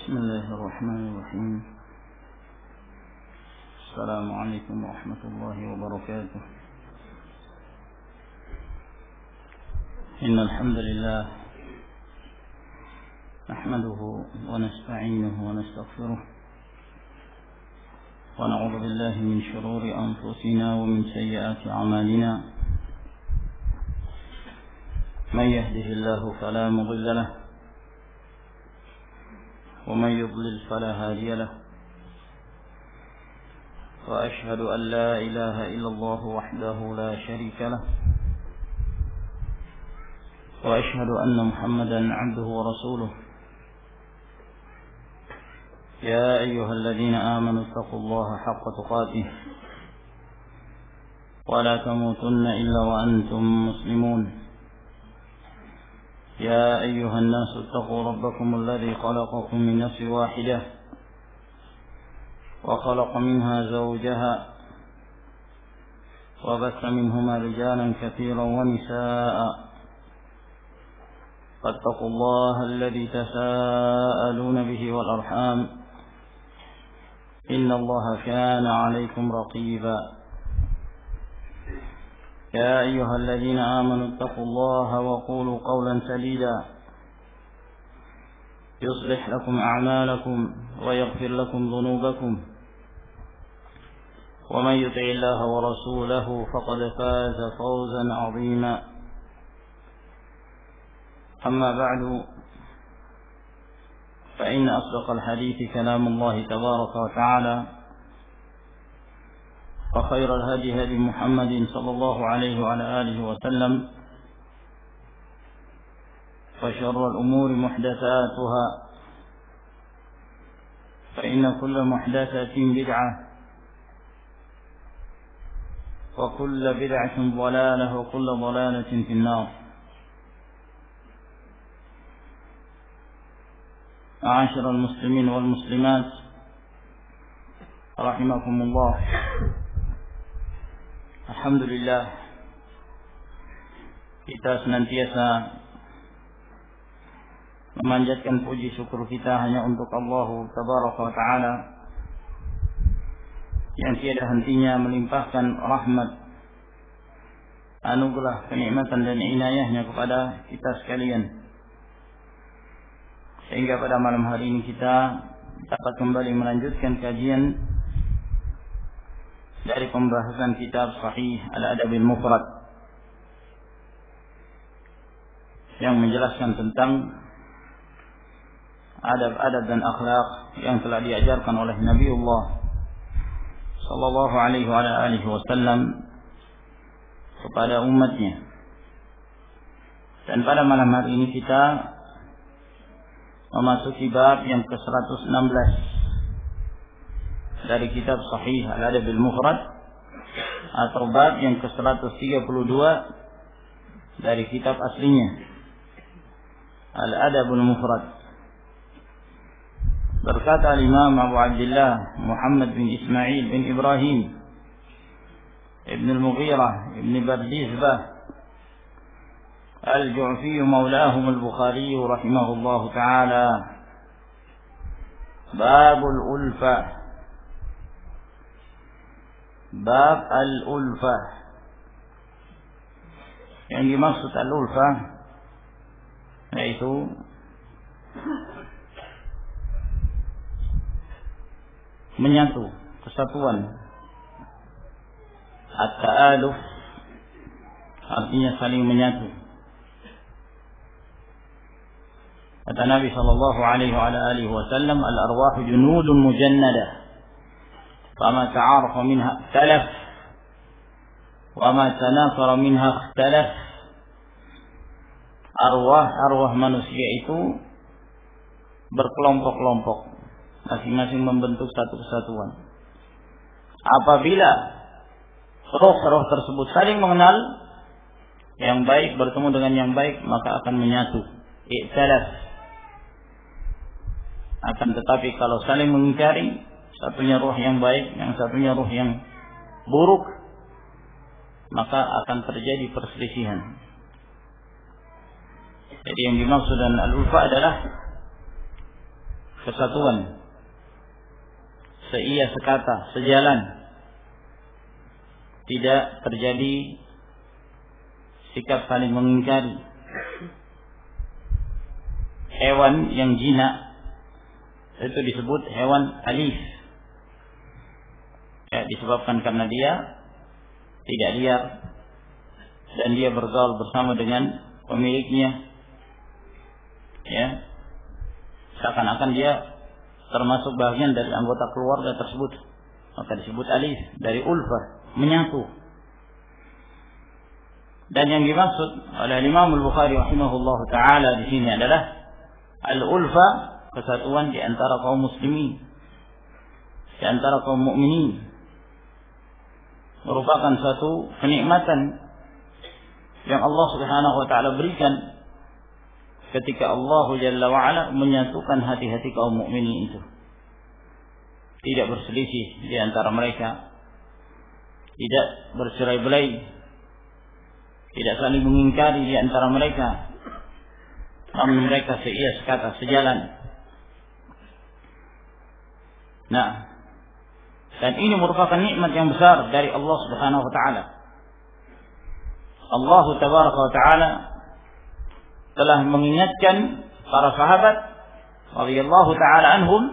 بسم الله الرحمن الرحيم. السلام عليكم ورحمة الله وبركاته. إن الحمد لله نحمده ونستعينه ونستغفره ونعوذ بالله من شرور أنفسنا ومن سيئات أعمالنا. من يهده الله فلا مضل له ومن يضلل فلا هادي له، وأشهد أن لا إله إلا الله وحده لا شريك له، وأشهد أن محمدا عبده ورسوله. يا أيها الذين آمنوا اتقوا الله حق تقاته ولا تموتن إلا وأنتم مسلمون. يا أيها الناس اتقوا ربكم الذي خلقكم من نفس واحدة وخلق منها زوجها وبث منهما رجالا كثيرا ونساء، فاتقوا الله الذي تساءلون به والأرحام، إن الله كان عليكم رقيبا. يا أيها الذين آمنوا اتقوا الله وقولوا قولا سديدا يصلح لكم أعمالكم ويغفر لكم ذنوبكم، ومن يطع الله ورسوله فقد فاز فوزا عظيما. أما بعد، فإن أصدق الحديث كلام الله تبارك وتعالى، وخير الهدي هدي محمد صلى الله عليه وعلى آله وسلم، وشر الأمور محدثاتها، فإن كل محدثة بدعة، وكل بدعة ضلالة، وكل ضلالة في النار. معاشر المسلمين والمسلمات رحمكم الله. Alhamdulillah, kita senantiasa memanjatkan puji syukur kita hanya untuk Allah Tabaraka wa Ta'ala yang tiada hentinya melimpahkan rahmat, anugerah, kenikmatan dan inayahnya kepada kita sekalian, sehingga pada malam hari ini kita dapat kembali melanjutkan kajian dari pembahasan kitab Sahih Al-Adabil Mufrad yang menjelaskan tentang adab-adab dan akhlak yang telah diajarkan oleh Nabiullah sallallahu alaihi wasallam kepada umatnya. Dan pada malam hari ini kita memasuki bab yang ke-116 dari kitab Sahih Al-Adabil Mufrad, atau bab yang ke-132 dari kitab aslinya Al-Adabul Mufrad. Berkata Imam Abu Abdullah Muhammad bin Ismail bin Ibrahim Ibn al-Mughirah Ibn Bardizbah Al-Ju'fi maulahum al-Bukhari rahimahullahu ta'ala, Babul Ulfah. Bab al-ulfah. Yang dimaksud al-ulfah yaitu menyatu, kesatuan. At-ta'aluf artinya saling menyatu. Kata Nabi sallallahu alaihi wasallam, al-arwahu junudun mujannadah, فما تعارف منها اختلف وما تناصر منها اختلف. Arwah manusia itu berkelompok-kelompok, masing-masing membentuk satu kesatuan. Apabila roh-roh tersebut saling mengenal, yang baik bertemu dengan yang baik, maka akan menyatu, i'talaf. Akan tetapi kalau saling mengingkari, satunya ruh yang baik, yang satunya ruh yang buruk, maka akan terjadi perselisihan. Jadi yang dimaksud dengan al-ulfa adalah kesatuan, seia sekata, sejalan. Tidak terjadi sikap saling mengingkari. Hewan yang jinak itu disebut hewan alif. Ya, disebabkan karena dia tidak liar dan dia bergaul bersama dengan pemiliknya. Ya, seakan-akan dia termasuk bagian dari anggota keluarga tersebut, maka disebut alif, dari ulfah, menyatu. Dan yang dimaksud oleh Imam Al-Bukhari rahimahullah taala di sini adalah al-ulfa, kesatuan di antara kaum muslimin, di antara kaum mukminin, merupakan satu kenikmatan yang Allah Subhanahu wa taala berikan ketika Allah Jalla wa Ala menyatukan hati-hati kaum mukminin itu. Tidak berselisih di antara mereka, tidak bercerai-berai, tidak saling mengingkari di antara mereka, namun mereka seia sekata, sejalan. Nah, dan ini merupakan nikmat yang besar dari Allah Subhanahu wa taala. Allah Tabaraka wa taala telah mengingatkan para sahabat radhiyallahu taala anhum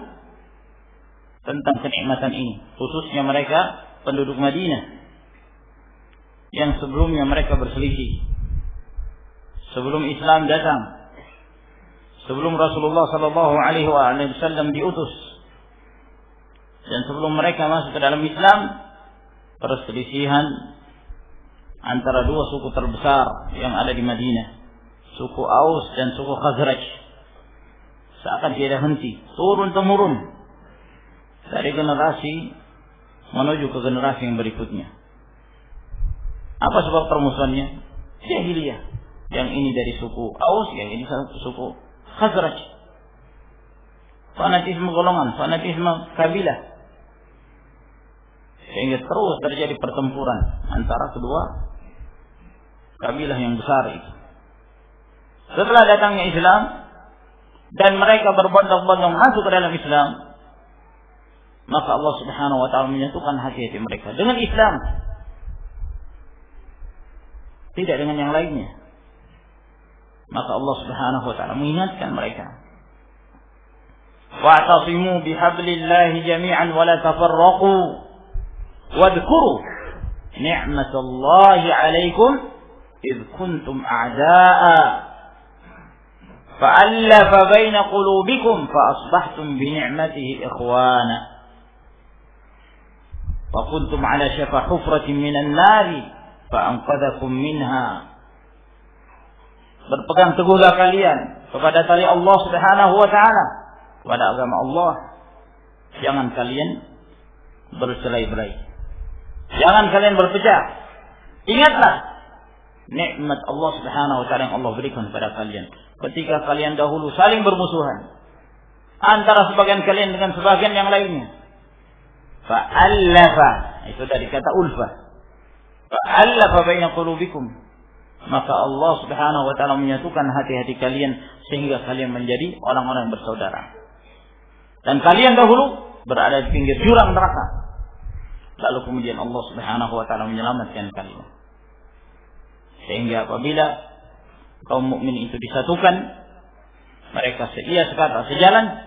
tentang kenikmatan ini, khususnya mereka penduduk Madinah yang sebelumnya mereka berselisih. Sebelum Islam datang, sebelum Rasulullah sallallahu alaihi wasallam diutus, dan sebelum mereka masuk ke dalam Islam, perselisihan antara dua suku terbesar yang ada di Madinah, suku Aus dan suku Khazraj, seakan tiada henti, turun temurun dari generasi menuju ke generasi yang berikutnya. Apa sebab permusuhannya? Jahiliyah. Yang ini dari suku Aus, yang ini suku Khazraj. Fanatisme golongan, fanatisme kabilah, sehingga terus terjadi pertempuran antara kedua kabilah yang besar itu. Setelah datangnya Islam dan mereka berbondong-bondong masuk ke dalam Islam, maka Allah Subhanahu wa taala menyatukan hati-hati mereka dengan Islam, tidak dengan yang lainnya. Maka Allah Subhanahu wa taala mengingatkan mereka, wa'tasimu bihablillahi jami'an wa la tafarraqu wadhkuru ni'matallahi 'alaikum id kuntum a'da'a fa'alafa baina qulubikum fa asbahtum bi ni'matihi ikhwana wa kuntum 'ala shafa hufratin minan nari fa anqadhakum minha. Berpegang teguhlah kalian kepada tali Allah Subhanahu wa taala, kepada agama Allah. Jangan kalian bercerai-berai, jangan kalian berpecah. Ingatlah nikmat Allah Subhanahu wa taala yang Allah berikan kepada kalian ketika kalian dahulu saling bermusuhan antara sebagian kalian dengan sebagian yang lainnya. Fa'allafa, itu dari kata ulfah. Fa'allafa baina qulubikum, maka Allah Subhanahu wa taala menyatukan hati-hati kalian sehingga kalian menjadi orang-orang yang bersaudara. Dan kalian dahulu berada di pinggir jurang neraka, lalu kemudian Allah Subhanahu wa taala menyelamatkan kalian. Sehingga apabila kaum mukmin itu disatukan, mereka seia sekata, sejalan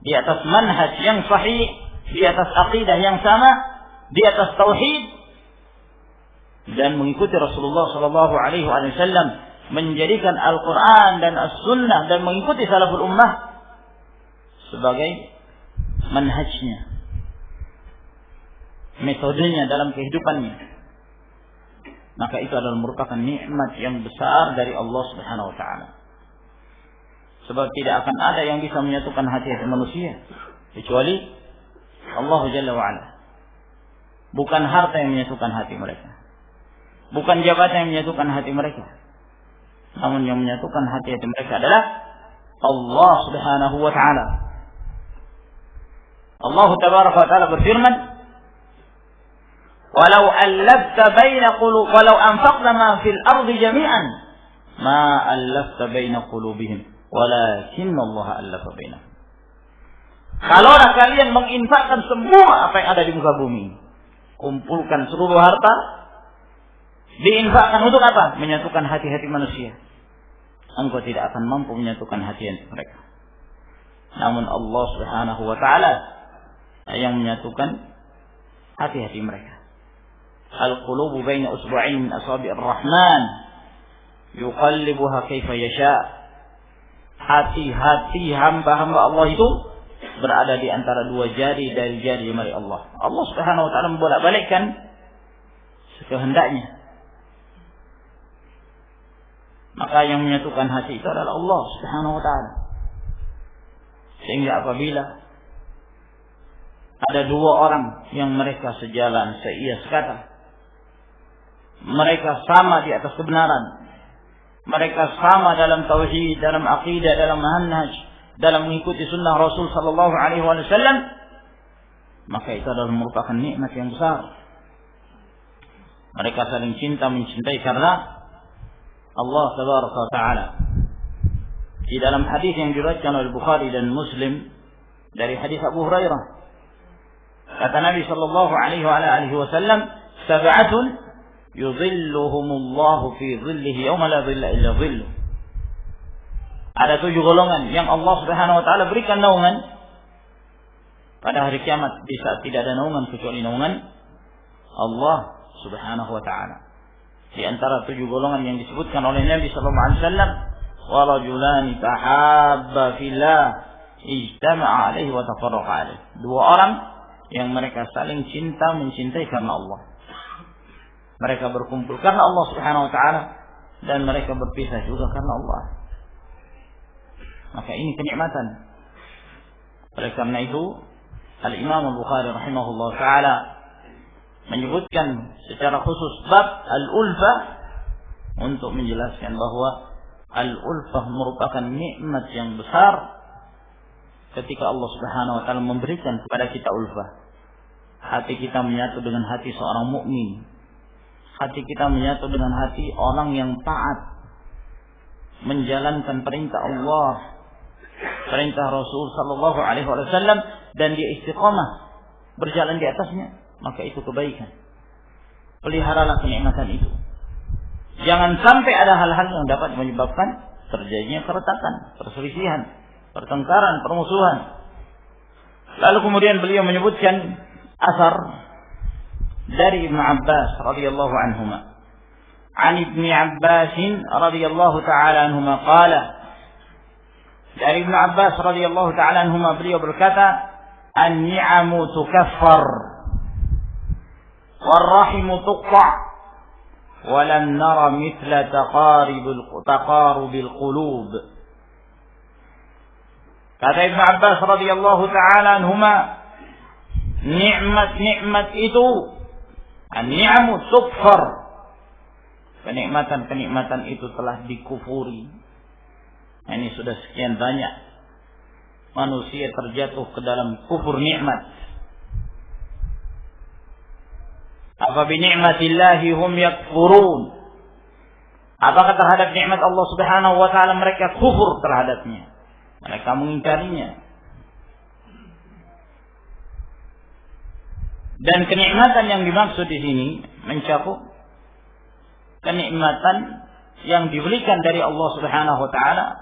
di atas manhaj yang sahih, di atas aqidah yang sama, di atas tauhid, dan mengikuti Rasulullah sallallahu alaihi wasallam, menjadikan Al-Qur'an dan As-Sunnah dan mengikuti salaful ummah sebagai manhajnya, metodenya dalam kehidupannya. Maka itu adalah merupakan nikmat yang besar dari Allah Subhanahu wa taala. Sebab tidak akan ada yang bisa menyatukan hati-hati manusia kecuali Allah Jalla wa Ala. Bukan harta yang menyatukan hati mereka, bukan jabatan yang menyatukan hati mereka, namun yang menyatukan hati-hati mereka adalah Allah Subhanahu wa taala. Allah Tabaraka wa taala berfirman, "Walau allafta baina qulub walau anfaqta ma fil ardi jami'an ma allafta baina qulubihim walakinna Allah allafa bainahum." Kalaulah kalian menginfakkan semua apa yang ada di muka bumi, kumpulkan seluruh harta, diinfakkan untuk apa? Menyatukan hati-hati manusia. Engkau tidak akan mampu menyatukan hati mereka. Namun Allah Subhanahu wa taala yang menyatukan hati-hati mereka. Al-qulubu baina usbu'ain min asabi'ir rahman yuqallibuha kaifa yasha. Hati-hati hamba-hamba Allah itu berada di antara dua jari dari jari Allah. Allah Subhanahu wa taala membolak-balikkan sekehendaknya. Maka yang menyatukan hati itu adalah Allah Subhanahu wa taala. Sehingga apabila ada dua orang yang mereka sejalan, seia sekata, mereka sama di atas kebenaran, mereka sama dalam tauhid, dalam aqidah, dalam manhaj, dalam mengikuti sunnah Rasul sallallahu alaihi wasallam, maka itu adalah merupakan nikmat yang besar. Mereka saling cinta mencintai karena Allah tabaraka wa taala. Di dalam hadis yang diriwayatkan oleh Bukhari dan Muslim dari hadis Abu Hurairah, kata Nabi sallallahu alaihi wasallam, "Sab'atun yudhilluhumullahu fi dhillihi yawma la dhilla illa dhilluh." Ada 7 golongan yang Allah Subhanahu wa taala berikan naungan pada hari kiamat, di saat tidak ada naungan kecuali naungan Allah Subhanahu wa taala. Di antara 7 golongan yang disebutkan oleh Nabi sallallahu alaihi wasallam, wa rajulani tahabba fillah ijtama'a alaihi wa tafarraqa alaihi. 2 orang yang mereka saling cinta mencintai karena Allah. Mereka berkumpul karena Allah Subhanahu wa taala dan mereka berpisah juga karena Allah. Maka ini kenikmatan. Oleh karena itu, Al-Imam Al-Bukhari rahimahullah taala menyebutkan secara khusus bab al-ulfah untuk menjelaskan bahwa al-ulfah merupakan nikmat yang besar ketika Allah Subhanahu wa taala memberikan kepada kita ulfah. Hati kita menyatu dengan hati seorang mukmin. Hati kita menyatu dengan hati orang yang taat, menjalankan perintah Allah, perintah Rasul sallallahu alaihi wasallam, dan dia istiqamah berjalan di atasnya, maka itu kebaikan. Peliharalah kenikmatan itu. Jangan sampai ada hal-hal yang dapat menyebabkan terjadinya keretakan, perselisihan, pertengkaran, permusuhan. Lalu kemudian beliau menyebutkan asar dari Ibnu Abbas radhiyallahu anhuma. An Ibnu Abbas radhiyallahu taala anhuma qala, dari Ibnu Abbas radhiyallahu taala anhuma beliau berkata, "An-ni'amu tukaffar war-rahimu tuqta' wa lam nara mithla taqarubil qulub." Kata Ibnu Abbas radhiyallahu taala anhuma, nikmat-nikmat itu, an-ni'amu tukfar, kenikmatan-kenikmatan itu telah dikufuri. Ini sudah sekian banyak manusia terjatuh ke dalam kufur nikmat. Apa bi ni'matillahi hum yakfurun? Apakah terhadap nikmat Allah Subhanahu wa taala mereka kufur terhadapnya? Mereka mengingkarinya. Dan kenikmatan yang dimaksud di sini mencakup kenikmatan yang diberikan dari Allah Subhanahu wa taala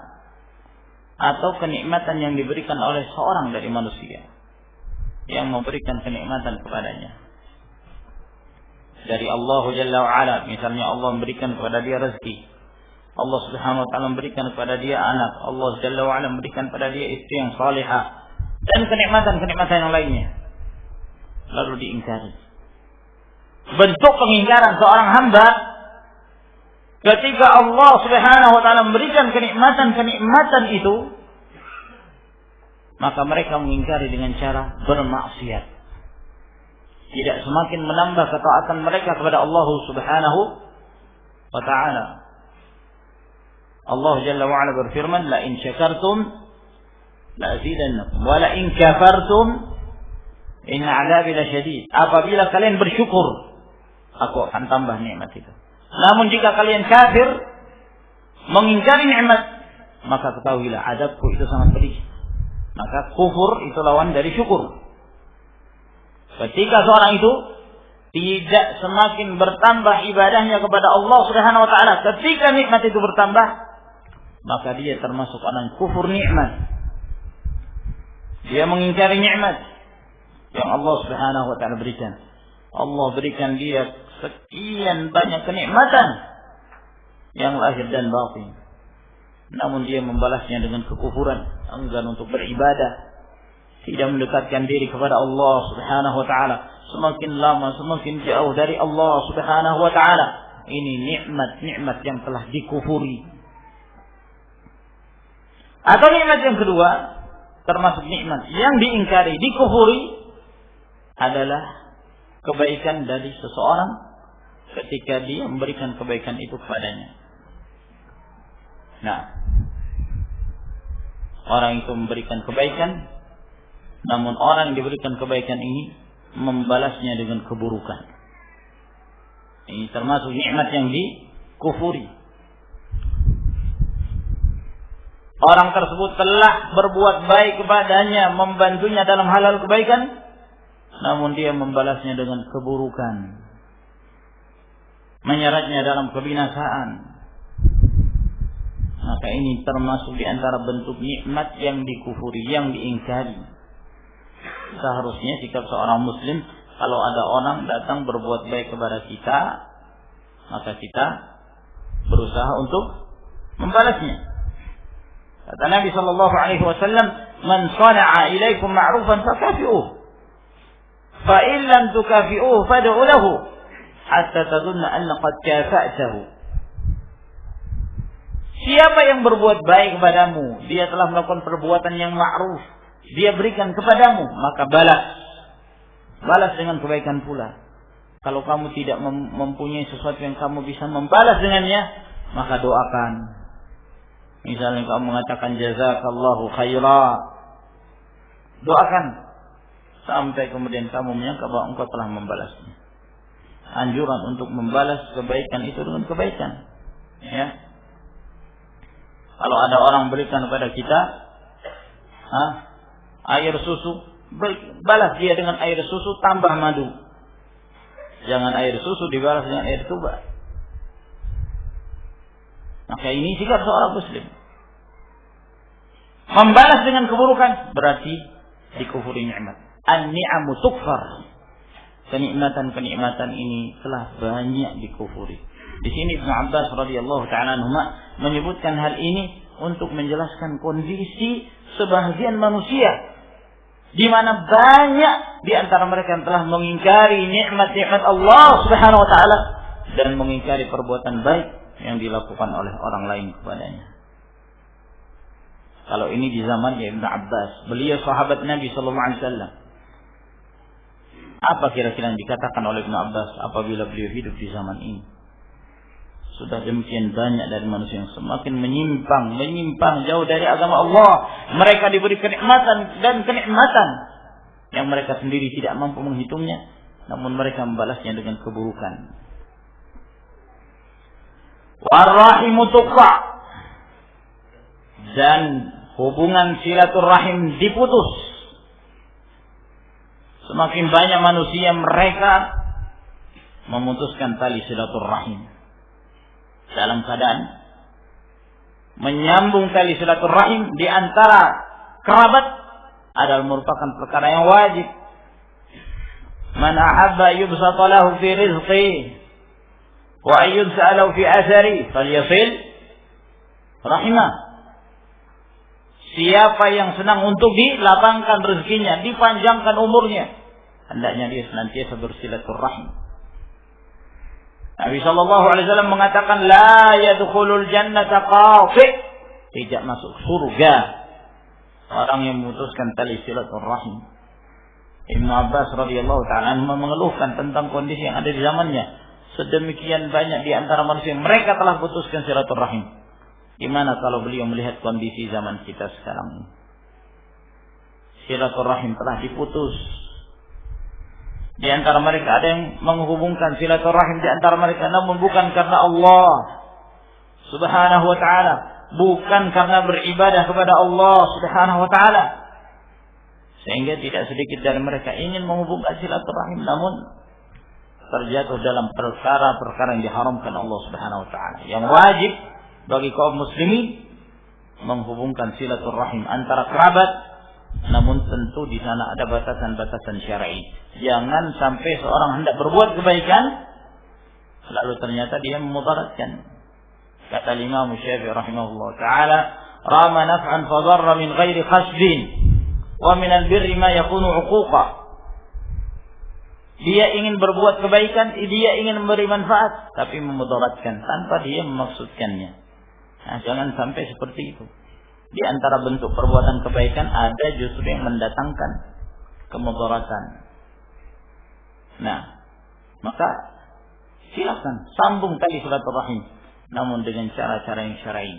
atau kenikmatan yang diberikan oleh seorang dari manusia yang memberikan kenikmatan kepadanya. Dari Allah Jalla wa Ala, misalnya Allah memberikan kepada dia rezeki, Allah Subhanahu wa taala memberikan kepada dia anak, Allah Jalla wa Ala memberikan kepada dia istri yang salihah, dan kenikmatan-kenikmatan yang lainnya, lalu diingkari. Bentuk pengingkaran seorang hamba ketika Allah Subhanahu wa taala memberikan kenikmatan-kenikmatan itu, maka mereka mengingkari dengan cara bermaksiat. Tidak semakin menambah ketaatan mereka kepada Allah Subhanahu wa taala. Allah Jalla wa Ala berfirman, "La in syakartum la azidannakum wa la in kafartum inna 'adzabi lasyadid." Apabila kalian bersyukur, aku akan tambah nikmat itu. Namun jika kalian kafir, mengingkari nikmat, maka ketahuilah azabku itu sangat pedih. Maka kufur itu lawan dari syukur. Ketika seorang itu tidak semakin bertambah ibadahnya kepada Allah Subhanahu wa taala, ketika nikmat itu bertambah, maka dia termasuk orang kufur nikmat. Dia mengingkari nikmat yang Allah Subhanahu wa taala berikan. Allah berikan dia sekian banyak kenikmatan yang lahir dan batin. Namun dia membalasnya dengan kekufuran, enggan untuk beribadah, tidak mendekatkan diri kepada Allah Subhanahu wa taala. Semakin lama semakin jauh dari Allah Subhanahu wa taala. Ini nikmat-nikmat yang telah dikufuri. Atau nikmat yang kedua, termasuk nikmat yang diingkari, dikufuri, adalah kebaikan dari seseorang ketika dia memberikan kebaikan itu kepadanya. Nah, orang itu memberikan kebaikan, namun orang yang diberikan kebaikan ini membalasnya dengan keburukan. Ini termasuk nikmat yang dikufuri. Orang tersebut telah berbuat baik kepadanya, membantunya dalam hal-hal kebaikan, namun dia membalasnya dengan keburukan, menyeretnya dalam kebinasaan. Maka ini termasuk di antara bentuk nikmat yang dikufuri, yang diingkari. Seharusnya sikap seorang muslim, kalau ada orang datang berbuat baik kepada kita, maka kita berusaha untuk membalasnya. Kata Nabi sallallahu alaihi wasallam, "Man shana'a ilaikum ma'rufan fakafi'uh. Fa in lam tukafi'uh fad'u lahu hatta tadhunna anna qad kafa'tahu." Siapa yang berbuat baik kepadamu, dia telah melakukan perbuatan yang ma'ruf, dia berikan kepadamu, maka balas dengan kebaikan pula. Kalau kamu tidak mempunyai sesuatu yang kamu bisa membalas dengannya, maka doakan. Misalnya kamu mengatakan jazakallahu khaira, doakan sampai kemudian kamu menyangka bahwa engkau telah membalasnya. Anjuran untuk membalas kebaikan itu dengan kebaikan. Ya. Kalau ada orang berikan kepada kita air susu, balas dia dengan air susu tambah madu. Jangan air susu dibalas dengan air tuba. Maka ini sikap seorang muslim. Membalas dengan keburukan berarti dikufuri nikmat. An-ni'amu tukfar. Kenikmatan-kenikmatan ini telah banyak dikufuri. Di sini Ibnu Abbas radhiyallahu taala anhuma menyebutkan hal ini untuk menjelaskan kondisi sebahagian manusia, di mana banyak di antara mereka yang telah mengingkari nikmat-nikmat Allah Subhanahu wa taala dan mengingkari perbuatan baik yang dilakukan oleh orang lain kepadanya. Kalau ini di zamannya Ibnu Abbas, beliau sahabat Nabi sallallahu alaihi wasallam. Apa kira-kira yang dikatakan oleh Ibnu Abbas apabila beliau hidup di zaman ini? Sudah demikian banyak dari manusia yang semakin menyimpang jauh dari agama Allah. Mereka diberi kenikmatan dan kenikmatan yang mereka sendiri tidak mampu menghitungnya, namun mereka membalasnya dengan keburukan. Warahimu tuqta, dan hubungan silaturahim diputus. Semakin banyak manusia mereka memutuskan tali silaturahim dalam keadaan menyambung tali silaturahim di antara kerabat adalah merupakan perkara yang wajib. Man ahabba yubsata lahu fi rizqi wa ayyubsa'alahu fi athari falyasil rahimah. Siapa yang senang untuk dilapangkan rezekinya, dipanjangkan umurnya, hendaknya dia senantiasa bersilaturahim. Nabi sallallahu alaihi wasallam mengatakan la yadkhulul jannata qati, tidak masuk surga orang yang memutuskan tali silaturahim. Ibnu Abbas radhiyallahu taala mengeluhkan tentang kondisi yang ada di zamannya. Sedemikian banyak di antara manusia mereka telah putuskan silaturahim. Gimana kalau beliau melihat kondisi zaman kita sekarang ini? Silaturahim telah diputus. Di antara mereka ada yang menghubungkan silaturahim di antara mereka, namun bukan karena Allah Subhanahu wa taala, bukan karena beribadah kepada Allah Subhanahu wa taala, Sehingga tidak sedikit dari mereka ingin menghubungkan silaturahim, namun terjatuh dalam perkara-perkara yang diharamkan Allah Subhanahu wa taala. Yang wajib bagi kaum muslimin menghubungkan silaturahim antara kerabat, namun tentu di sana ada batasan-batasan syar'i. Jangan sampai seorang hendak berbuat kebaikan lalu ternyata dia memudaratkan. Kata Imam Syafi'i rahimahullah taala, "Rama naf'an fa dharra min ghairi qasdin wa min al-birri ma yakunu 'uquqa." Dia ingin berbuat kebaikan, dia ingin memberi manfaat, tapi memudaratkan tanpa dia memaksudkannya. Nah, jangan sampai seperti itu. Di antara bentuk perbuatan kebaikan ada justru yang mendatangkan kemudaratan. Nah, maka silakan sambung tali silaturahim, namun dengan cara-cara yang syar'i.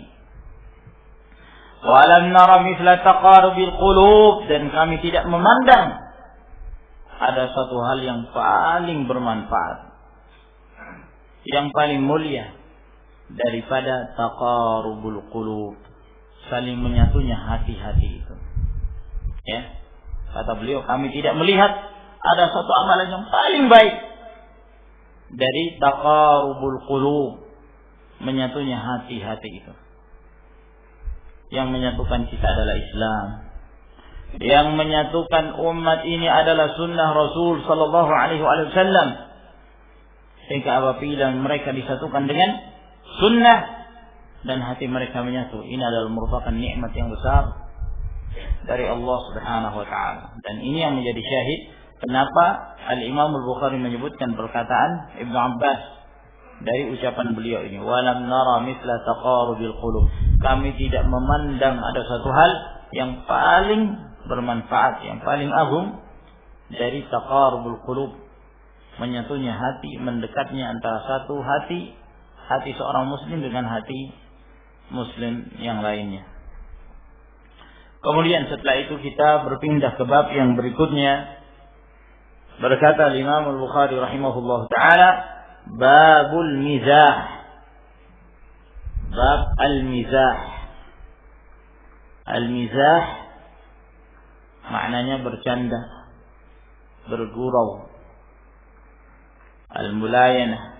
Walam nara mithla taqarubil qulub, dan kami tidak memandang ada satu hal yang paling bermanfaat, yang paling mulia daripada taqarubul qulub, saling menyatunya hati-hati itu. Ya, kata beliau, kami tidak melihat ada satu amalan yang paling baik dari taqarubul qulub, menyatunya hati-hati itu. Yang menyatukan kita adalah Islam. Yang menyatukan umat ini adalah sunnah Rasul sallallahu alaihi wasallam. Sehingga apabila mereka disatukan dengan sunnah dan hati mereka menyatu, ini adalah merupakan nikmat yang besar dari Allah Subhanahu wa taala. Dan ini yang menjadi syahid kenapa Al-Imam Al-Bukhari menyebutkan perkataan Ibnu Abbas dari ucapan beliau ini, walam nara mithla taqarubil qulub. Kami tidak memandang ada satu hal yang paling bermanfaat, yang paling agung dari taqarubul qulub, menyatunya hati, mendekatnya antara satu hati seorang muslim dengan hati muslim yang lainnya. Kemudian setelah itu kita berpindah ke bab yang berikutnya. Berkata Imam Al-Bukhari rahimahullah taala, babul mizah. Bab al-mizah. Al-mizah maknanya bercanda, bergurau. Al-mulayanah,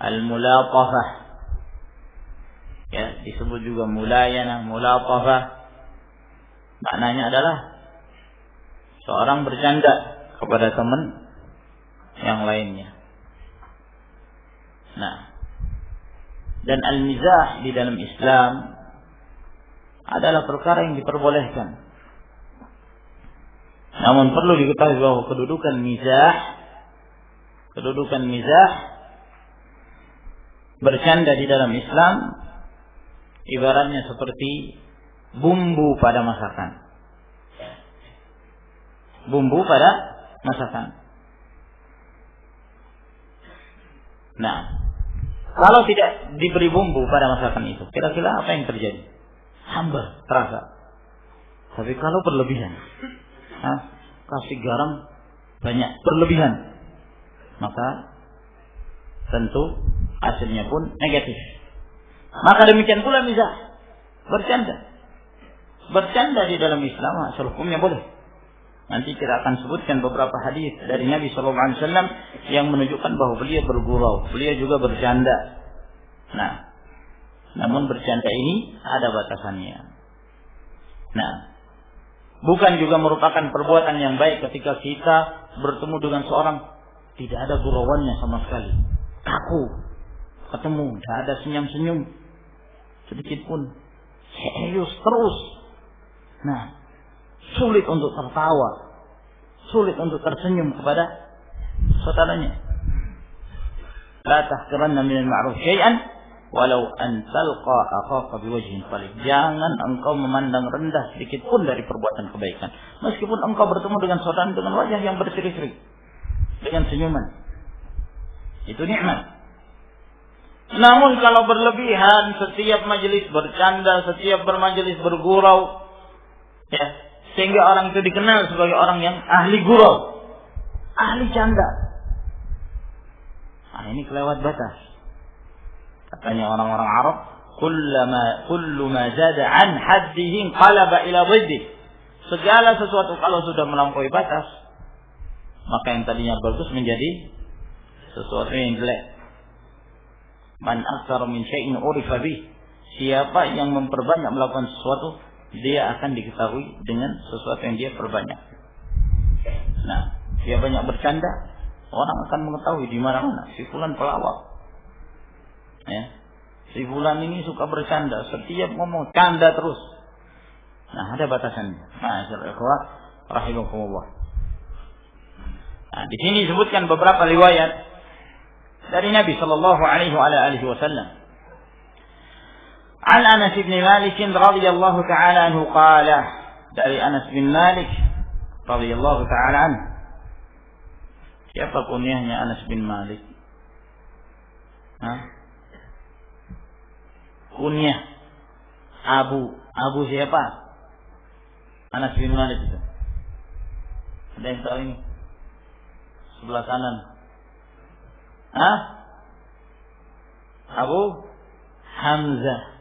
al-mulatafah, ya, disebut juga mulayanah, mulatafah. Maknanya adalah seorang bercanda kepada teman yang lainnya. Nah, dan al-mizah di dalam Islam adalah perkara yang diperbolehkan. Namun perlu diketahui bahwa kedudukan mizah bercanda di dalam Islam ibaratnya seperti bumbu pada masakan. Bumbu pada masakan. Nah, kalau tidak diberi bumbu pada masakan itu, kira-kira apa yang terjadi? Hambar, terasa. Tapi kalau berlebihan, kasih garam banyak berlebihan, maka tentu hasilnya pun negatif. Maka demikian pula mizah, bercanda di dalam Islam asal hukumnya boleh. Nanti kita akan sebutkan beberapa hadis dari Nabi sallallahu alaihi wasallam yang menunjukkan bahwa beliau bergurau, beliau juga bercanda. Nah, namun bercanda ini ada batasannya. Nah, bukan juga merupakan perbuatan yang baik ketika kita bertemu dengan seorang tidak ada gurauannya sama sekali, kaku, ketemu tidak ada senyum-senyum sedikit pun, serius terus. Nah, sulit untuk tertawa, sulit untuk tersenyum kepada saudaranya. La tahqiranna minal ma'ruf syai'an walau an talqa akhaka biwajhin talib. Jangan engkau memandang rendah sedikit pun dari perbuatan kebaikan, meskipun engkau bertemu dengan saudara dengan wajah yang berseri-seri, dengan senyuman. Itu nikmat. Namun kalau berlebihan, setiap majelis bercanda, setiap bermajelis bergurau, ya, sehingga orang itu dikenal sebagai orang yang ahli gurau, ahli canda. Nah, ini kelewat batas. Katanya orang-orang Arab, kullu ma zada an haddihi qalaba ila dhiddih. segala sesuatu kalau sudah melampaui batas, maka yang tadinya bagus menjadi sesuatu yang jelek. Man aktsara min syai'in urifa bih. Siapa yang memperbanyak melakukan sesuatu, dia akan diketahui dengan sesuatu yang dia perbanyak. Nah, dia banyak bercanda, orang akan mengetahui di mana-mana si fulan pelawak. Ya. Si fulan ini suka bercanda, setiap ngomong canda terus. Nah, ada batasannya. Ma'asyiral ikhwah rahimakumullah. Nah, di sini disebutkan beberapa riwayat dari Nabi sallallahu alaihi wasallam. An Anas bin Malik radhiyallahu ta'ala anhu qala, dari Anas bin Malik radhiyallahu ta'ala anhu. Siapa kunyahnya Anas bin Malik? Kunyah Abu siapa? Anas bin Malik itu. Ada yang tahu ini? Sebelah kanan. Abu Hamzah.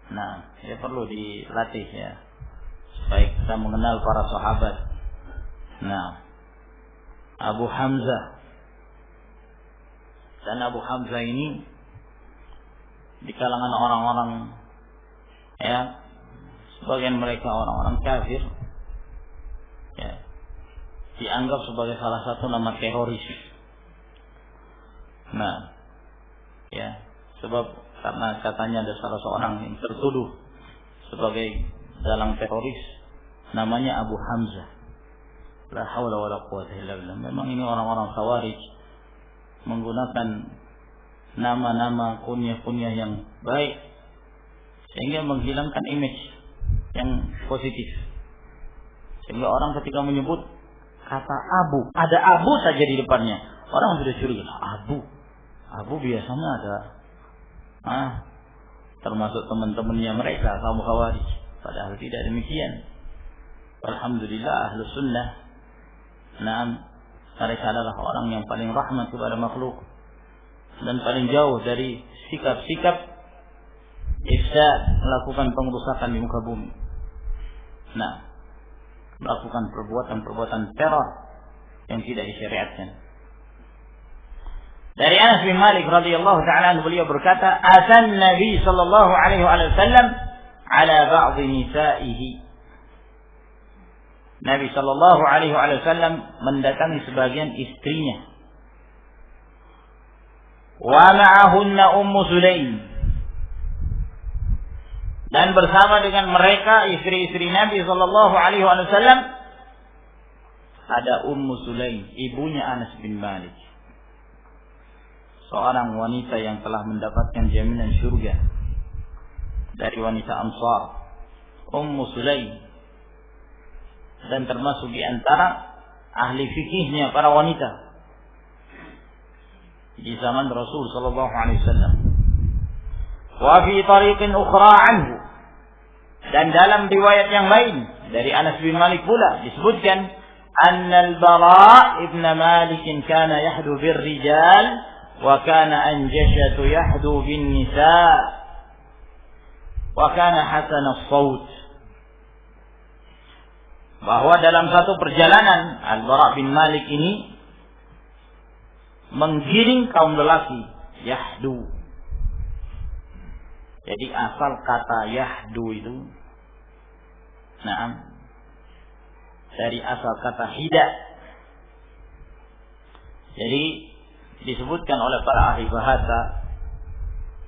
Nah, ya perlu dilatih ya, supaya kita mengenal para sahabat. Nah, Abu Hamzah. Dan Abu Hamzah ini di kalangan orang-orang, ya, sebagian mereka orang-orang kafir, ya, dianggap sebagai salah satu nama teroris. Nah, ya, sebab karena katanya ada salah seorang yang tertuduh sebagai dalang teroris, namanya Abu Hamzah. La haula wala quwwata illa billah. Memang ini orang-orang Khawarij menggunakan nama-nama kunyah-kunyah yang baik sehingga menghilangkan image yang positif. Sehingga orang ketika menyebut kata Abu, ada Abu saja di depannya, orang sudah curiga. Abu biasanya ada termasuk teman-temannya mereka kaum Khawarij. Padahal tidak demikian. Alhamdulillah Ahlus Sunnah, mereka adalah orang yang paling rahmat kepada makhluk dan paling jauh dari sikap-sikap ifsad, melakukan pengrusakan di muka bumi. Melakukan perbuatan-perbuatan teror yang tidak disyariatkan. Dari Anas bin Malik radhiyallahu ta'ala anhu, beliau berkata, "Atan Nabi sallallahu alaihi wasallam ala ba'd nisa'ihi." Nabi sallallahu alaihi wasallam mendatangi sebagian istrinya. Wa ma'ahunna Ummu Sulaim. Dan bersama dengan mereka istri-istri Nabi sallallahu alaihi wasallam ada Ummu Sulaim, ibunya Anas bin Malik. Seorang wanita yang telah mendapatkan jaminan surga dari wanita Ansar, Ummu Sulaim, dan termasuk di antara ahli fikihnya para wanita di zaman Rasul sallallahu alaihi wasallam. Wa fi tariqin ukhra anhu, dan dalam riwayat yang lain dari Anas bin Malik pula disebutkan anna al-Bara ibn Malik kana yahdu bir rijal wa kana anjashatu yahdu bin nisa wa kana hasan as-saut. Bahwa dalam satu perjalanan Al-Bara bin Malik ini menggiring kaum lelaki, yahdu. Jadi asal kata yahdu itu dari asal kata hida. Jadi disebutkan oleh para ahli bahasa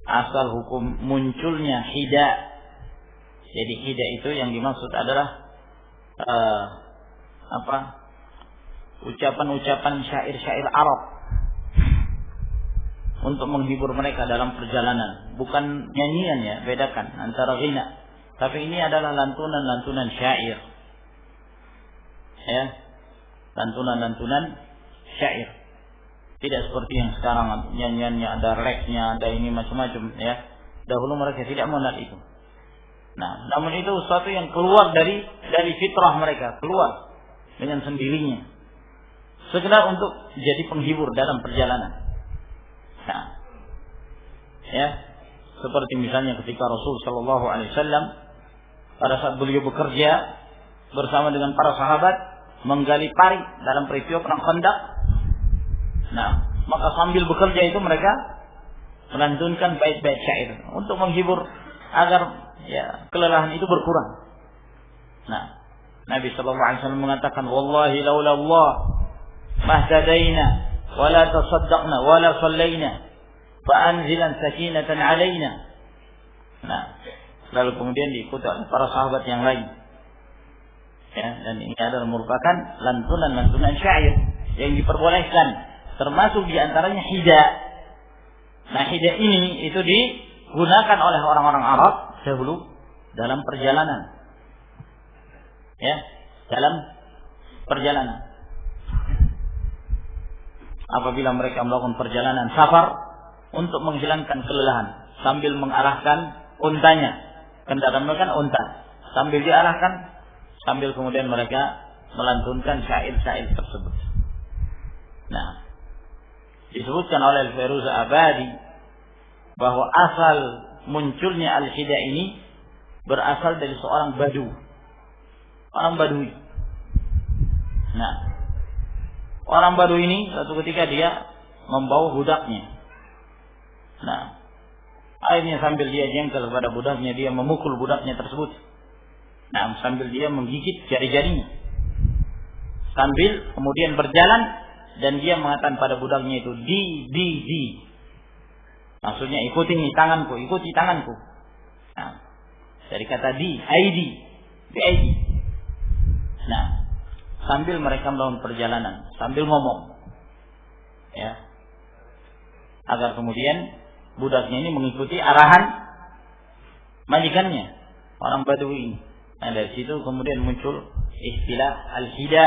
asal hukum munculnya hida. Jadi hida itu yang dimaksud adalah ucapan-ucapan syair-syair Arab untuk menghibur mereka dalam perjalanan, bukan nyanyian ya, bedakan antara ghina. Tapi ini adalah lantunan-lantunan syair. Ya. Lantunan-lantunan syair. Tidak seperti yang sekarang nyanyiannya ada reksnya, ada ini macam-macam ya. Dahulu mereka tidak mengenal itu. Namun itu sesuatu yang keluar dari fitrah mereka, keluar dengan sendirinya. Sekedar untuk jadi penghibur dalam perjalanan. Seperti misalnya ketika Rasul sallallahu alaihi wasallam pada saat beliau bekerja bersama dengan para sahabat menggali parit dalam peristiwa perang Khandaq. Nah, maka sambil bekerja itu mereka melantunkan bait-bait syair untuk menghibur agar ya kelelahan itu berkurang. Nah, Nabi sallallahu alaihi wasallam mengatakan, "Wallahi laula Allah mahtadaina wala tasaddaqna wala sallaina fa anzilan sakinatan alaina." Nah, lalu kemudian diikuti oleh para sahabat yang lain. Ya, dan ini adalah merupakan lantunan-lantunan syair yang diperbolehkan, termasuk diantaranya hida. Nah, hida ini itu digunakan oleh orang-orang Arab dahulu dalam perjalanan. Ya, dalam perjalanan. Apabila mereka melakukan perjalanan safar untuk menghilangkan kelelahan sambil mengarahkan untanya, kendaraan mereka unta, sambil diarahkan, sambil kemudian mereka melantunkan syair-syair tersebut. Nah, disebutkan oleh Al-Fairuz Abadi bahwa asal munculnya al-hida ini berasal dari seorang badu, orang Badui. Nah, orang Badui ini suatu ketika dia membawa budaknya. Nah, akhirnya sambil dia jengkel kepada budaknya, dia memukul budaknya tersebut. Nah, sambil dia menggigit jari-jarinya. Sambil kemudian berjalan dan dia mengatakan pada budaknya itu, di. Maksudnya ikuti tanganku. Nah, dari kata di, aidi. Nah, sambil mereka melakukan perjalanan, sambil ngomong, ya, agar kemudian budaknya ini mengikuti arahan majikannya, orang Badui ini. Nah, dari situ kemudian muncul istilah al-hida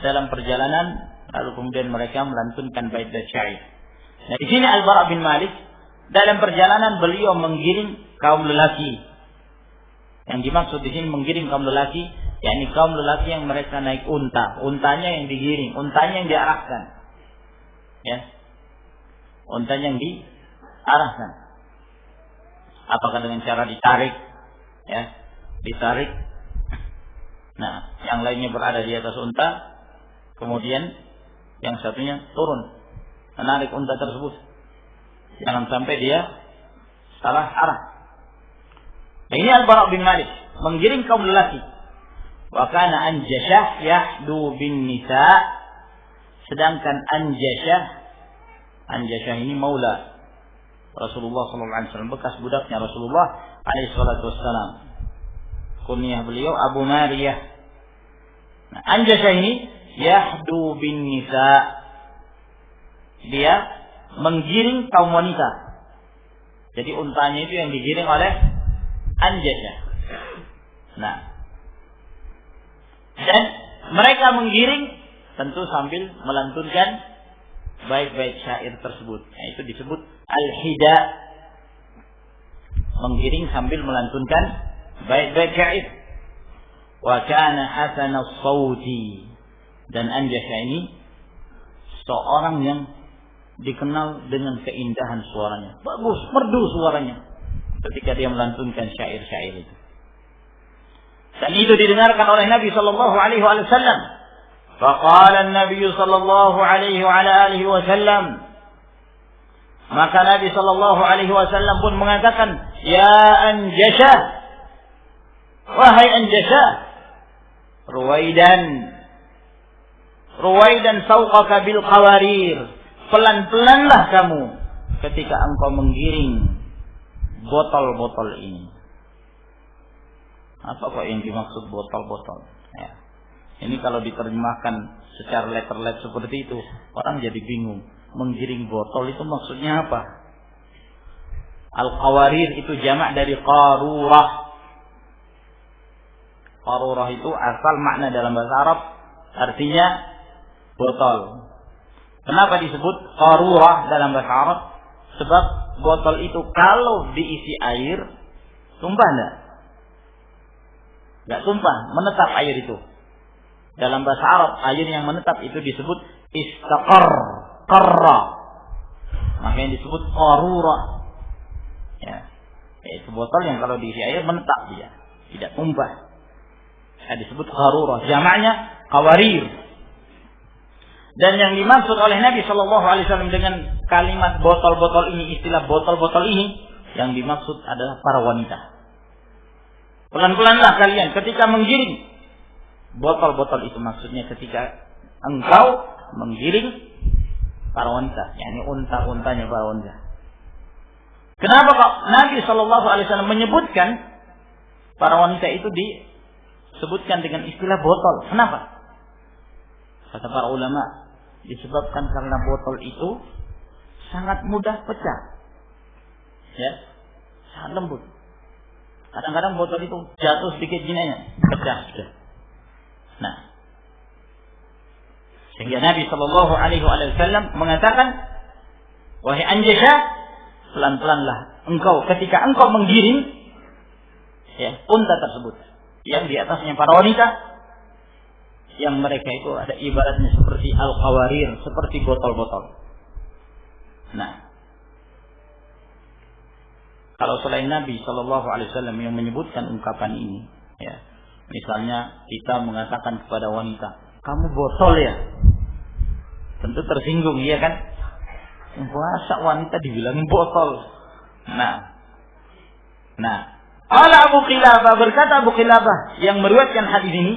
dalam perjalanan, lalu kemudian mereka melantunkan bait-bait syair. Nah, di sini Al-Bara' bin Malik dalam perjalanan beliau menggiring kaum lelaki. Yang dimaksud di sini menggiring kaum lelaki, yakni kaum lelaki yang mereka naik unta, untanya yang digiring, untanya yang diarahkan. Ya. Untanya yang diarahkan. Apakah dengan cara ditarik? Ya, ditarik. Nah, yang lainnya berada di atas unta, kemudian yang satunya turun, menarik unta tersebut. Jangan sampai dia salah arah. Nah, ini Al-Bara' bin Malik menggiring kaum lelaki. Wa kana Anjashah yahdu bin nisa. Sedangkan Anjashah ini maula Rasulullah sallallahu alaihi wasallam, bekas budaknya Rasulullah alaihi salatu wasallam. Kunyah beliau Abu Mariyah. Nah, Anjashah ini yahdu bin nisa. Dia menggiring kaum wanita. Jadi untanya itu yang digiring oleh Anjashah. Nah, dan mereka menggiring tentu sambil melantunkan bait-bait syair tersebut. Nah, itu disebut al-hida. Menggiring sambil melantunkan bait-bait syair. Wa kana hasan as-sauti. Dan Anjashah ini seorang yang dikenal dengan keindahan suaranya. Bagus, merdu suaranya ketika dia melantunkan syair-syair itu. Dan itu didengarkan oleh Nabi sallallahu alaihi wasallam. Faqala an-nabiy sallallahu alaihi wa ala alihi wasallam. Maka Nabi sallallahu alaihi wasallam pun mengatakan, "Ya Anjashah, wahai Anjashah, ruwaidan sauqaka bil qawarir." Pelan-pelanlah kamu ketika engkau menggiring botol-botol ini. Apa kok yang dimaksud botol-botol? Ya. Ini kalau diterjemahkan secara letter-let seperti itu, orang jadi bingung. Menggiring botol itu maksudnya apa? Al-qawarir itu jamak dari qarurah. Qarurah itu asal makna dalam bahasa Arab artinya botol. Kenapa disebut qarurah dalam bahasa Arab? Sebab botol itu kalau diisi air, tumpah enggak? Enggak tumpah, menetap air itu. Dalam bahasa Arab, air yang menetap itu disebut istaqar, qarra. Makanya disebut qarurah. Ya. Yaitu botol yang kalau diisi air menetap dia, tidak tumpah. Disebut gharurah, jamaknya qawarir. Dan yang dimaksud oleh Nabi Shallallahu Alaihi Wasallam dengan kalimat botol-botol ini, istilah botol-botol ini, yang dimaksud adalah para wanita. Pelan-pelanlah kalian ketika menggiring botol-botol itu, maksudnya ketika engkau menggiring para wanita, yakni unta-untanya para wanita. Kenapa kok Nabi Shallallahu Alaihi Wasallam menyebutkan para wanita itu disebutkan dengan istilah botol? Kenapa? Kata para ulama, disebabkan karena botol itu sangat mudah pecah, ya, sangat lembut. Kadang-kadang botol itu jatuh sedikit gini aja, pecah sudah. Nah, sehingga Nabi Shallallahu Alaihi Wasallam mengatakan, wahai Anjasha, pelan-pelanlah engkau ketika engkau menggiring, ya, unta tersebut yang di atasnya para wanita, yang mereka itu ada ibaratnya seperti al-qawarir, seperti botol-botol. Nah, kalau selain Nabi Shallallahu Alaihi Wasallam yang menyebutkan ungkapan ini, ya, misalnya kita mengatakan kepada wanita, kamu botol ya, tentu tersinggung, iya kan? Masa wanita dibilangin botol? Nah, Abu Qilabah, berkata Abu Qilabah yang meriwayatkan hadis ini,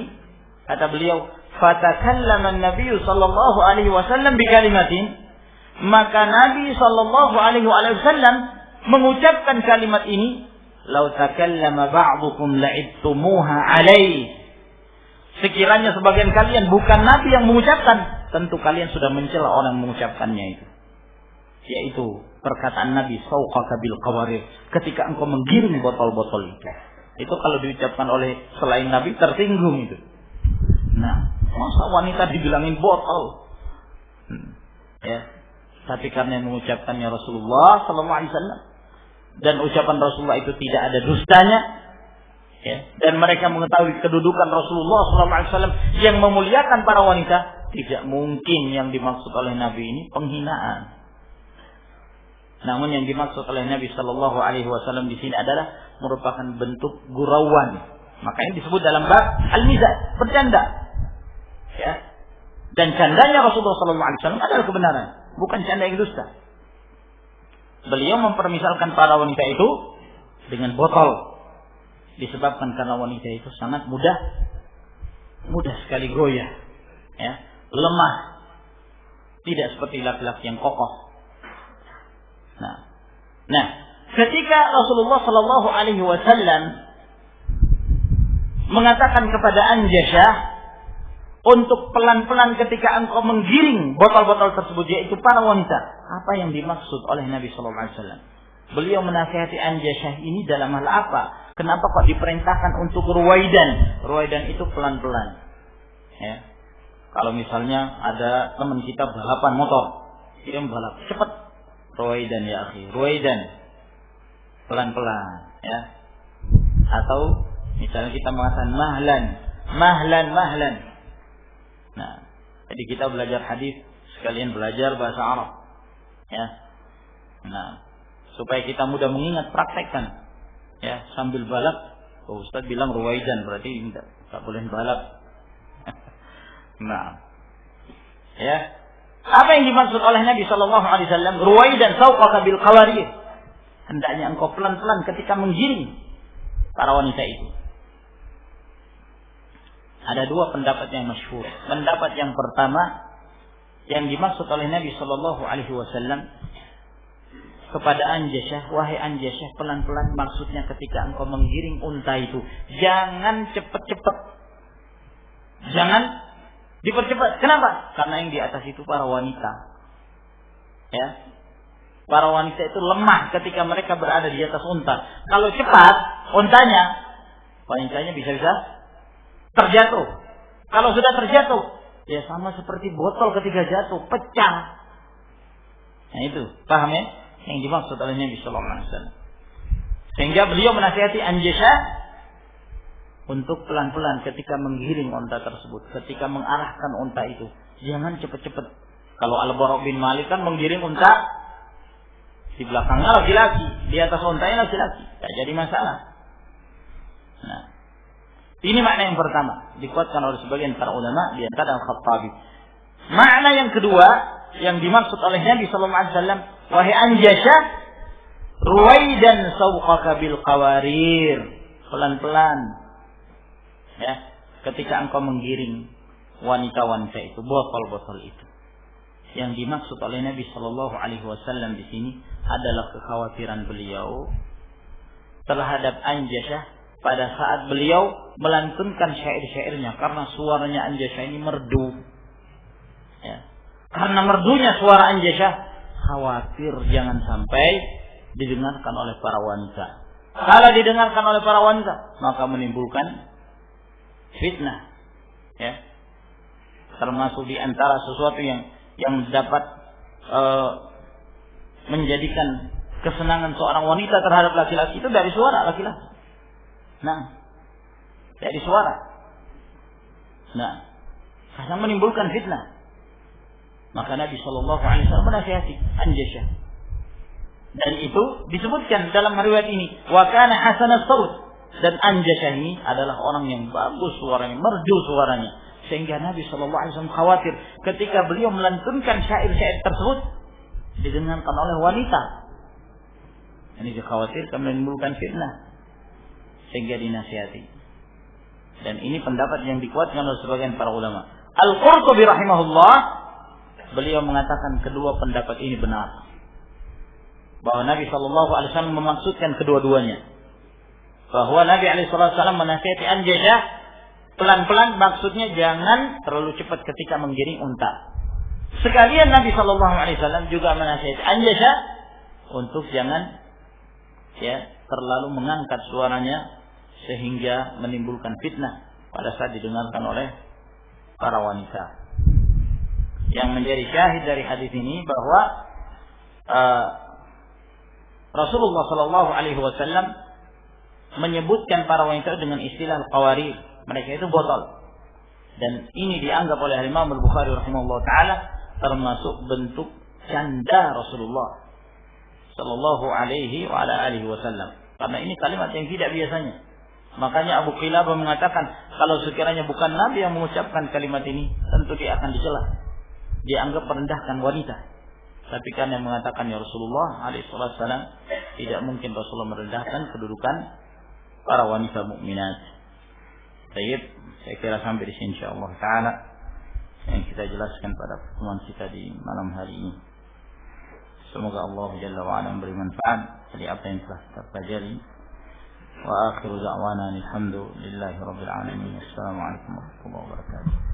kata beliau, fatakallama an-nabiy sallallahu alaihi wasallam bi kalimatin, maka Nabi sallallahu alaihi wasallam mengucapkan kalimat ini, law takallama ba'dukum la'ibtumuha alaihi. Sekiranya sebagian kalian bukan Nabi yang mengucapkan, tentu kalian sudah mencela orang yang mengucapkannya itu. Yaitu perkataan Nabi, sauqaka bil qawarir, ketika engkau menggiring botol-botol itu. Itu kalau diucapkan oleh selain Nabi tersinggung itu. Nah, masa wanita dibilangin botol? Ya, tapi karena yang mengucapkannya Rasulullah Sallallahu Alaihi Wasallam, dan ucapan Rasulullah itu tidak ada dustanya, ya, dan mereka mengetahui kedudukan Rasulullah Sallallahu Alaihi Wasallam yang memuliakan para wanita, tidak mungkin yang dimaksud oleh Nabi ini penghinaan. Namun yang dimaksud oleh Nabi Sallallahu Alaihi Wasallam di sini adalah merupakan bentuk gurauan. Makanya disebut dalam bab al-mizah, bercanda. Ya. Dan candanya Rasulullah Sallallahu Alaihi Wasallam adalah kebenaran, bukan canda yang dusta. Beliau mempermisalkan para wanita itu dengan botol, disebabkan karena wanita itu sangat mudah sekali goyah, ya, lemah, tidak seperti laki-laki yang kokoh. Nah, ketika Rasulullah Sallallahu Alaihi Wasallam mengatakan kepada Anjasha untuk pelan-pelan ketika engkau menggiring botol-botol tersebut, yaitu para wanita, apa yang dimaksud oleh Nabi Sallallahu Alaihi Wasallam? Beliau menasihati Anjasha ini dalam hal apa? Kenapa kok diperintahkan untuk ruwaidan? Ruwaidan itu pelan-pelan. Ya. Kalau misalnya ada teman kita balapan motor, dia membalap cepat. Ruwaidan ya akhi, ruwaidan, pelan-pelan, ya. Atau misalnya kita mengatakan mahlan. Nah, jadi kita belajar hadis sekalian belajar bahasa Arab, ya. Nah, supaya kita mudah mengingat, praktekkan, ya, sambil balap. Oh, Ustaz bilang ruwaidan, berarti tidak boleh balap. Nah, ya. Apa yang dimaksud oleh Nabi Sallallahu Alaihi Wasallam? Ruwaidan sauqaka bil qawarir. Hendaknya engkau pelan-pelan ketika menggiring para wanita itu. Ada dua pendapat yang masyhur. Pendapat yang pertama, yang dimaksud oleh Nabi Sallallahu Alaihi Wasallam kepada Anjasha, wahai Anjasha, pelan-pelan, maksudnya ketika engkau menggiring unta itu, jangan cepat-cepat, jangan dipercepat. Kenapa? Karena yang di atas itu para wanita. Ya. Para wanita itu lemah ketika mereka berada di atas unta. Kalau cepat wanitanya bisa-bisa terjatuh. Kalau sudah terjatuh, ya sama seperti botol ketika jatuh, pecah. Nah itu, paham ya? Yang dimaksud oleh Nabi Sallallahu Alaihi Wasallam. Sehingga beliau menasihati Anjasha untuk pelan-pelan ketika menggiring unta tersebut, ketika mengarahkan unta itu, jangan cepat-cepat. Kalau Al-Bara bin Malik kan menggiring unta, di belakangnya laki-laki, di atas untanya laki-laki, tidak jadi masalah. Nah, Ini makna yang pertama, dikuatkan oleh sebagian para ulama di antara Al-Khattabi. Makna yang kedua yang dimaksud oleh Nabi sallallahu alaihi wasallam, wahai Anjasyah, ruwaidan sawqaka bil qawarir, pelan-pelan. Ya, ketika engkau menggiring wanita-wanita itu, botol-botol itu. Yang dimaksud oleh Nabi sallallahu alaihi wasallam di sini adalah kekhawatiran beliau terhadap Anjasyah pada saat beliau melantunkan syair-syairnya, karena suaranya Anjasyah ini merdu. Ya. Karena merdunya suara Anjasyah, khawatir jangan sampai didengarkan oleh para wanita. Kalau didengarkan oleh para wanita, maka menimbulkan fitnah. Ya. Termasuk di antara sesuatu yang dapat menjadikan kesenangan seorang wanita terhadap laki-laki itu dari suara laki-laki. Nah, dari suara. Nah, karena menimbulkan fitnah. Maka Nabi sallallahu alaihi wasallam menasihati Anjasyah. Dan itu disebutkan dalam riwayat ini, wa kana hasanus saut, dan Anjasyah ini adalah orang yang bagus suaranya, merdu suaranya, sehingga Nabi sallallahu alaihi wasallam khawatir ketika beliau melantunkan syair-syair tersebut didengarkan oleh wanita. Ini dikhawatirkan menimbulkan fitnah, sehingga dinasihati. Dan ini pendapat yang dikuatkan oleh sebagian para ulama. Al-Qurtubi rahimahullah, beliau mengatakan kedua pendapat ini benar, bahwa Nabi sallallahu alaihi wasallam memaksudkan kedua-duanya. Bahwa Nabi alaihi wasallam menasihati Anjasyah pelan-pelan, maksudnya jangan terlalu cepat ketika menggiring unta. Sekalian Nabi sallallahu alaihi wasallam juga menasihati Anjasyah untuk jangan terlalu mengangkat suaranya sehingga menimbulkan fitnah pada saat didengarkan oleh para wanita. Yang menjadi syahid dari hadis ini bahwa Rasulullah sallallahu alaihi wasallam menyebutkan para wanita dengan istilah qawarir, mereka itu botol. Dan ini dianggap oleh Imam Al-Bukhari rahimahullah taala termasuk bentuk canda Rasulullah sallallahu alaihi wa ala alihi wasallam. Karena ini kalimat yang tidak biasanya. Makanya Abu Qilabah mengatakan, kalau sekiranya bukan Nabi yang mengucapkan kalimat ini, tentu dia akan dicela. Dianggap merendahkan wanita. Tapi kan yang mengatakan ya Rasulullah alaihi wasallam, tidak mungkin Rasulullah merendahkan kedudukan para wanita mukminat. Baik, saya kira sampai di sini insyaallah taala yang kita jelaskan pada pertemuan kita di malam hari ini. Semoga Allah Jalla wa Ala memberi manfaat dari apa yang telah kita pelajari. Wa akhiru da'wana alhamdulillahi rabbil alamin. Assalamualaikum warahmatullahi wabarakatuh.